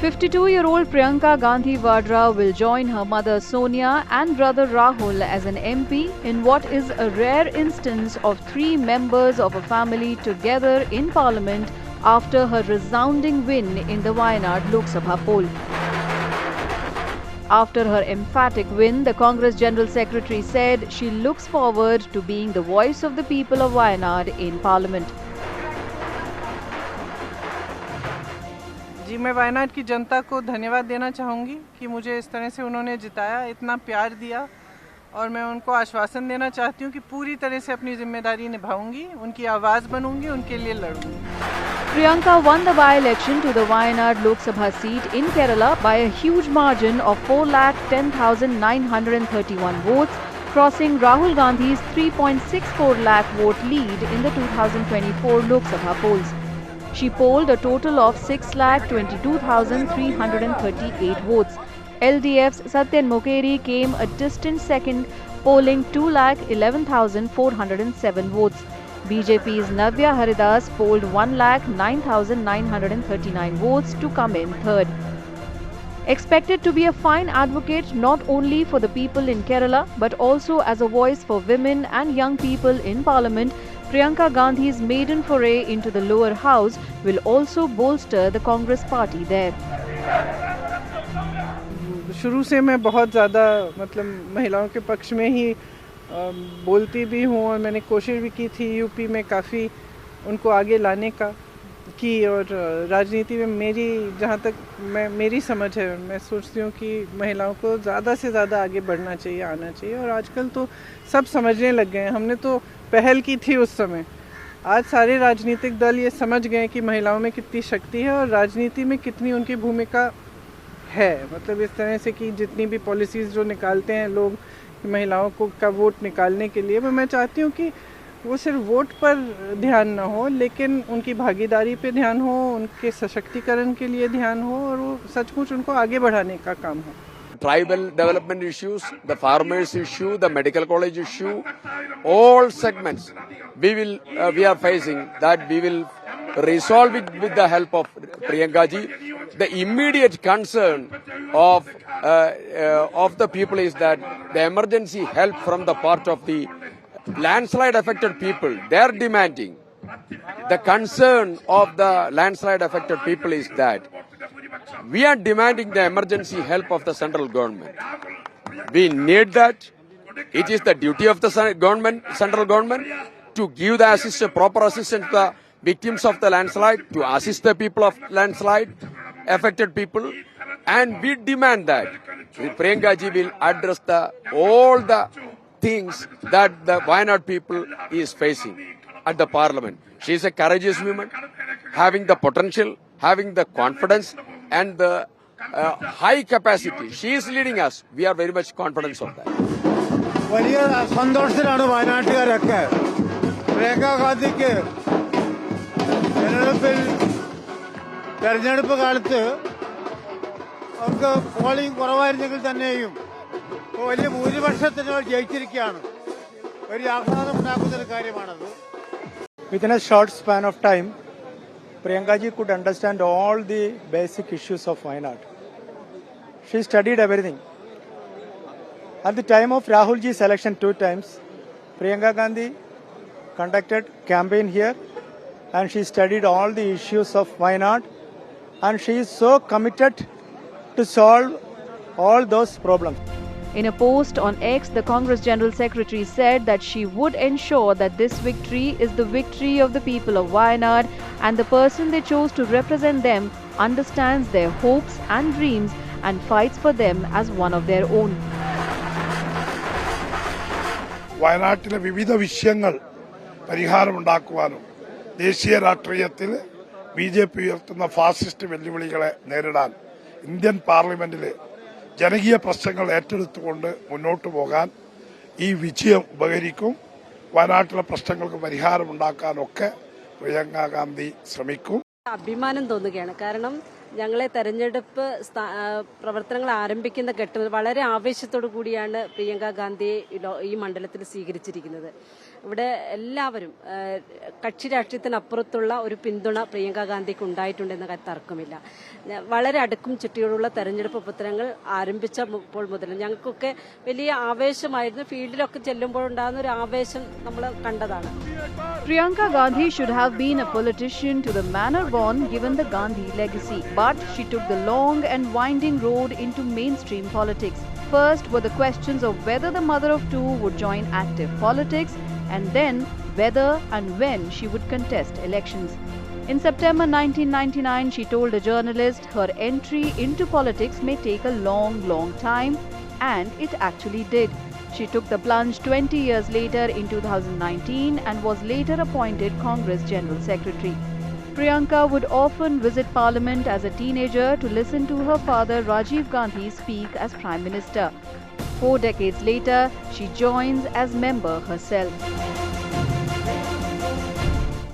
52-year-old Priyanka Gandhi Vadra will join her mother Sonia and brother Rahul as an MP in what is a rare instance of 3 members of a family together in Parliament after her resounding win in the Wayanad Lok Sabha poll. After her emphatic win, the Congress General Secretary said she looks forward to being the voice of the people of Wayanad in Parliament. जी, मैं वायनाड की जनता को धन्यवाद देना चाहूँगी कि मुझे इस तरह से उन्होंने जिताया, इतना प्यार दिया, और मैं उनको आश्वासन देना चाहती हूँ कि पूरी तरह से अपनी जिम्मेदारी निभाऊंगी, उनकी आवाज़ बनूंगी, उनके लिए लड़ूंगी। Priyanka won the by-election to the Wayanad Lok Sabha seat in Kerala by a huge margin of 4,10,931 votes, crossing Rahul Gandhi's 3.64 lakh vote lead in the 2024 Lok Sabha polls. She polled a total of 6,22,338 votes. LDF's Satyan Mokeri came a distant second, polling 2,11,407 votes. BJP's Navya Haridas polled 1,09,939 votes to come in third. Expected to be a fine advocate not only for the people in Kerala but also as a voice for women and young people in Parliament, Priyanka Gandhi's maiden foray into the lower house will also bolster the Congress party there. शुरू से मैं बहुत ज़्यादा महिलाओं के पक्ष में ही बोलती भी हूँ, और मैंने कोशिश भी की थी यूपी में काफ़ी उनको आगे लाने का की, और राजनीति में जहाँ तक मेरी समझ है, मैं सोचती हूँ कि महिलाओं को ज़्यादा से ज़्यादा आगे बढ़ना चाहिए, आना चाहिए, और आजकल तो सब समझने लग गए हैं। हमने तो पहल की थी उस समय, आज सारे राजनीतिक दल ये समझ गए कि महिलाओं में कितनी शक्ति है और राजनीति में कितनी उनकी भूमिका है। इस तरह से कि जितनी भी पॉलिसीज़ जो निकालते हैं लोग महिलाओं को का वोट निकालने के लिए, मैं चाहती हूँ कि वो सिर्फ वोट पर ध्यान ना हो, लेकिन उनकी भागीदारी पे ध्यान हो, उनके सशक्तिकरण के लिए ध्यान हो, और वो सचमुच उनको आगे बढ़ाने का काम हो। Tribal development issues, the farmers issue, the medical college issue, all segments we are facing that we will resolve it with the help of Priyanka ji. The immediate concern of the people is that the emergency help from the part of the landslide affected people, they are demanding. The concern of the landslide affected people is that we are demanding the emergency help of the central government. We need that. It is the duty of the central government to give the proper assistance to the victims of the landslide, to assist the people of landslide affected people, and we demand that Priyanka ji will address all the things that the Wayanad people is facing at the parliament. She is a courageous woman, having the potential, having the confidence and the high capacity. She is leading us. We are very much confident of that. വലിയ സന്തോഷത്തിലാണ് വയനാട്ടുകാരൊക്കെ. പ്രിയങ്ക ഗാന്ധിക്ക് തെരഞ്ഞെടുപ്പ് കാലത്ത് അവർക്ക് polling കുറവായിരുന്നെങ്കിൽ തന്നെയും വലിയ ഭൂരിപക്ഷത്തിന് ജയിച്ചിരിക്കുകയാണ്. ഒരു ആഹ്ലാദമുണ്ടാക്കുന്ന ഒരു കാര്യമാണത്. Within a short span of time, Priyanka ji could understand all the basic issues of Wayanad. She studied everything. At the time of Rahul ji's election 2 times, Priyanka Gandhi conducted campaign here, and she studied all the issues of Wayanad, and she is so committed to solve all those problems. In a post on X, the Congress General Secretary said that she would ensure that this victory is the victory of the people of Wayanad, and the person they chose to represent them understands their hopes and dreams and fights for them as one of their own. വയനാട്ടിലെ വിവിധ വിഷയങ്ങൾ പരിഹാരമുണ്ടാക്കുവാനും ദേശീയ രാഷ്ട്രീയത്തിൽ BJP ഉയർത്തുന്ന fascist വെല്ലുവിളികളെ നേരിടാൻ Indian പാർലമെന്റിലെ ജനകീയ പ്രശ്നങ്ങൾ ഏറ്റെടുത്തുകൊണ്ട് മുന്നോട്ട് പോകാൻ ഈ വിജയം ഉപകരിക്കും. വയനാട്ടിലെ പ്രശ്നങ്ങൾക്ക് പരിഹാരമുണ്ടാക്കാനൊക്കെ പ്രിയങ്ക ഗാന്ധി ശ്രമിക്കും. അഭിമാനം തോന്നുകയാണ്. കാരണം ഞങ്ങളെ തെരഞ്ഞെടുപ്പ് പ്രവർത്തനങ്ങൾ ആരംഭിക്കുന്ന ഘട്ടത്തിൽ വളരെ ആവേശത്തോടു കൂടിയാണ് പ്രിയങ്ക ഗാന്ധിയെ ഈ മണ്ഡലത്തിൽ സ്വീകരിച്ചിരിക്കുന്നത്. ഇവിടെ എല്ലാവരും കക്ഷി രാഷ്ട്രീയത്തിനപ്പുറത്തുള്ള ഒരു പിന്തുണ പ്രിയങ്ക ഗാന്ധിക്ക് ഉണ്ടായിട്ടുണ്ടെന്ന കാര്യം തർക്കമില്ല. വളരെ അടുക്കും ചിട്ടയോടുള്ള തെരഞ്ഞെടുപ്പ് പ്രവർത്തനങ്ങൾ ആരംഭിച്ചപ്പോൾ മുതൽ ഞങ്ങൾക്കൊക്കെ വലിയ ആവേശമായിരുന്നു. ഫീൽഡിലൊക്കെ ചെല്ലുമ്പോഴുണ്ടാകുന്ന ഒരു ആവേശം നമ്മൾ കണ്ടതാണ്. Priyanka Gandhi should have been a politician to the manner born given the Gandhi legacy, but she took the long and winding road into mainstream politics. First were the questions of whether the mother of two would join active politics, and then whether and when she would contest elections. In September 1999, she told a journalist her entry into politics may take a long time, and it actually did. She took the plunge 20 years later in 2019 and was later appointed Congress General Secretary. Priyanka would often visit Parliament as a teenager to listen to her father Rajiv Gandhi speak as Prime Minister. 4 decades later, she joins as member herself.